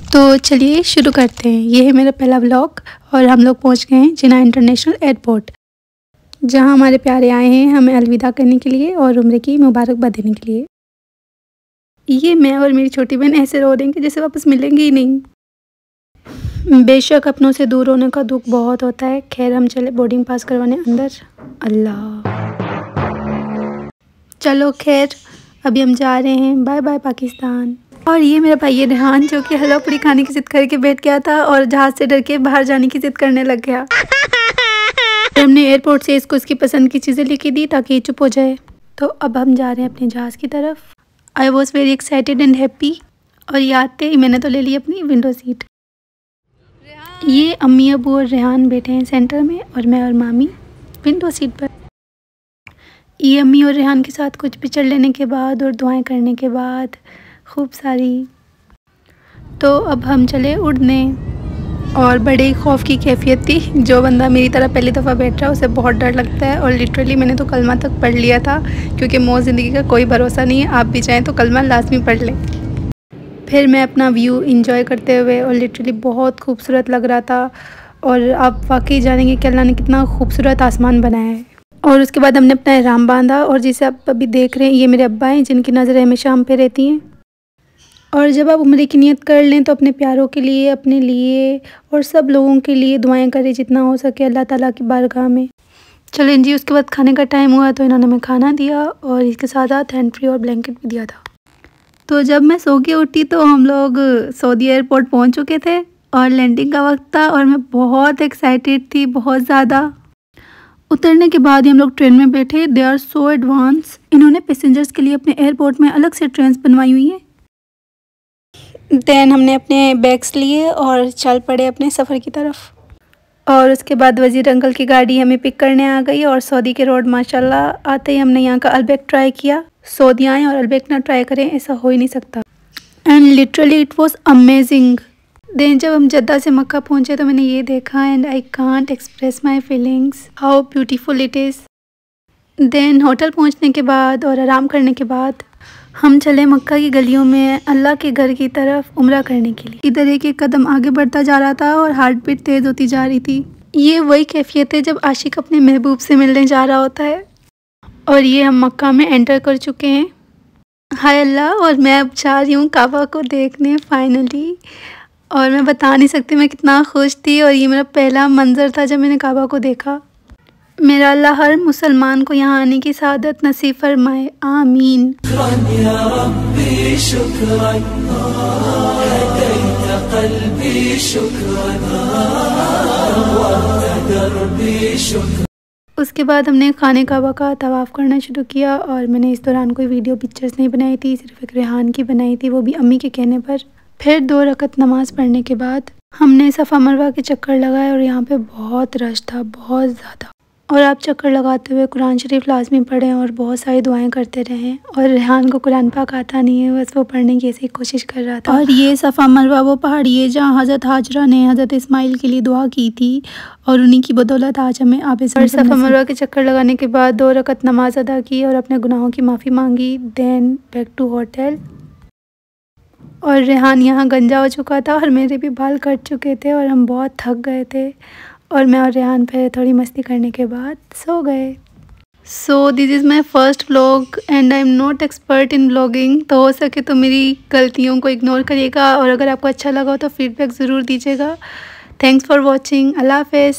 तो चलिए शुरू करते हैं। ये है मेरा पहला व्लॉग और हम लोग पहुंच गए हैं जिन्ना इंटरनेशनल एयरपोर्ट, जहां हमारे प्यारे आए हैं हमें अलविदा करने के लिए और उम्र की मुबारकबाद देने के लिए। ये मैं और मेरी छोटी बहन ऐसे रो रहे हैं कि जैसे वापस मिलेंगे ही नहीं। बेशक अपनों से दूर होने का दुख बहुत होता है। खैर हम चले बोर्डिंग पास करवाने अंदर। अल्लाह, चलो खैर अभी हम जा रहे हैं। Bye bye Pakistan. और ये मेरा भाई रेहान जो कि हलवा पूरी खाने की जिद करके बैठ गया था और जहाज से डर के बाहर जाने की जिद करने लग गया। हमने एयरपोर्ट से इसको इसकी पसंद की चीज़ें लेके दी ताकि ये चुप हो जाए। तो अब हम जा रहे हैं अपने जहाज़ की तरफ। I was very excited and happy. और ये आते ही मैंने तो ले ली अपनी विंडो सीट। ये अम्मी अबू और रेहान बैठे हैं सेंटर में और मैं और मामी विंडो सीट पर। ये अम्मी और रेहान के साथ कुछ पिक्चर लेने के बाद और दुआएं करने के बाद खूब सारी, तो अब हम चले उड़ने। और बड़े खौफ की कैफियत थी। जो बंदा मेरी तरह पहली दफ़ा बैठ रहा है उसे बहुत डर लगता है। और लिटरली मैंने तो कलमा तक पढ़ लिया था, क्योंकि मौत ज़िंदगी का कोई भरोसा नहीं है। आप भी चाहें तो कलमा लाजमी पढ़ लें। फिर मैं अपना व्यू इंजॉय करते हुए, और लिटरली बहुत खूबसूरत लग रहा था। और आप वाकई जानेंगे कि अल्लाह ने कितना खूबसूरत आसमान बनाया है। और उसके बाद हमने अपना एहराम बांधा, और जिसे आप अभी देख रहे हैं ये मेरे अब्बा हैं जिनकी नज़रें हमेशा हम पे रहती हैं। और जब आप उम्रे की नियत कर लें तो अपने प्यारों के लिए, अपने लिए और सब लोगों के लिए दुआएं करें जितना हो सके अल्लाह ताला की बारगाह में। चलें जी, उसके बाद खाने का टाइम हुआ तो इन्होंने हमें खाना दिया और इसके साथ साथ हैंड फ्री और ब्लैंकेट भी दिया था। तो जब मैं सो के उठी तो हम लोग सऊदी एयरपोर्ट पहुँच चुके थे और लैंडिंग का वक्त था और मैं बहुत एक्साइटेड थी, बहुत ज़्यादा। उतरने के बाद ही हम लोग ट्रेन में बैठे। They are so advance. इन्होंने पैसेंजर्स के लिए अपने एयरपोर्ट में अलग से ट्रेन्स बनवाई हुई हैं। दैन हमने अपने बैग्स लिए और चल पड़े अपने सफ़र की तरफ। और उसके बाद वज़ीर अंकल की गाड़ी हमें पिक करने आ गई और सऊदी के रोड माशाल्लाह आते ही हमने यहाँ का अल्बेक ट्राई किया। सऊदी आएँ और अल्बेक ना ट्राई करें ऐसा हो ही नहीं सकता। And literally it was amazing. Then जब हम जद्दा से मक्का पहुँचे तो मैंने ये देखा and I can't express my feelings how beautiful it is. Then hotel पहुँचने के बाद और आराम करने के बाद हम चले मक्का की गलियों में अल्लाह के घर की तरफ उम्रा करने के लिए। इधर एक एक कदम आगे बढ़ता जा रहा था और हार्ट बीट तेज़ होती जा रही थी। ये वही कैफियत है जब आशिक अपने महबूब से मिलने जा रहा होता है। और ये हम मक्का में एंटर कर चुके हैं। हाय अल्लाह, और मैं अब जा रही हूँ काबा को देखने फाइनली। और मैं बता नहीं सकती मैं कितना खुश थी। और ये मेरा पहला मंज़र था जब मैंने काबा को देखा। मेरा अल्लाह हर मुसलमान को यहाँ आने की सादत नसीब फरमाए, आमीन। उसके बाद हमने खाने काबा का तवाफ़ करना शुरू किया। और मैंने इस दौरान कोई वीडियो पिक्चर्स नहीं बनाई थी, सिर्फ एक रेहान की बनाई थी, वो भी अम्मी के कहने पर। फिर 2 रकत नमाज़ पढ़ने के बाद हमने सफ़ा मरवा के चक्कर लगाए और यहाँ पे बहुत रश था, बहुत ज़्यादा। और आप चक्कर लगाते हुए कुरान शरीफ लाजमी पढ़ें और बहुत सारी दुआएं करते रहें। और रेहान को कुरान पाक आता नहीं है, बस वो पढ़ने की ऐसी कोशिश कर रहा था। और ये सफ़ा मरवा वो पहाड़ी है जहाँ हज़रत हाजरा ने हज़रत इस्माइल के लिए दुआ की थी और उन्हीं की बदौलत आज हमें आप इस सफ़ा मरवा के चक्कर लगाने के बाद 2 रकत नमाज अदा की और अपने गुनाहों की माफ़ी मांगी। Then back to hotel. और रेहान यहाँ गंजा हो चुका था और मेरे भी बाल कट चुके थे और हम बहुत थक गए थे। और मैं और रेहान फिर थोड़ी मस्ती करने के बाद सो गए। So this is my first vlog and I am not expert in vlogging. तो हो सके तो मेरी गलतियों को इग्नोर करिएगा और अगर आपको अच्छा लगा हो तो फीडबैक ज़रूर दीजिएगा। Thanks for watching. अल्लाह हाफ़िज़।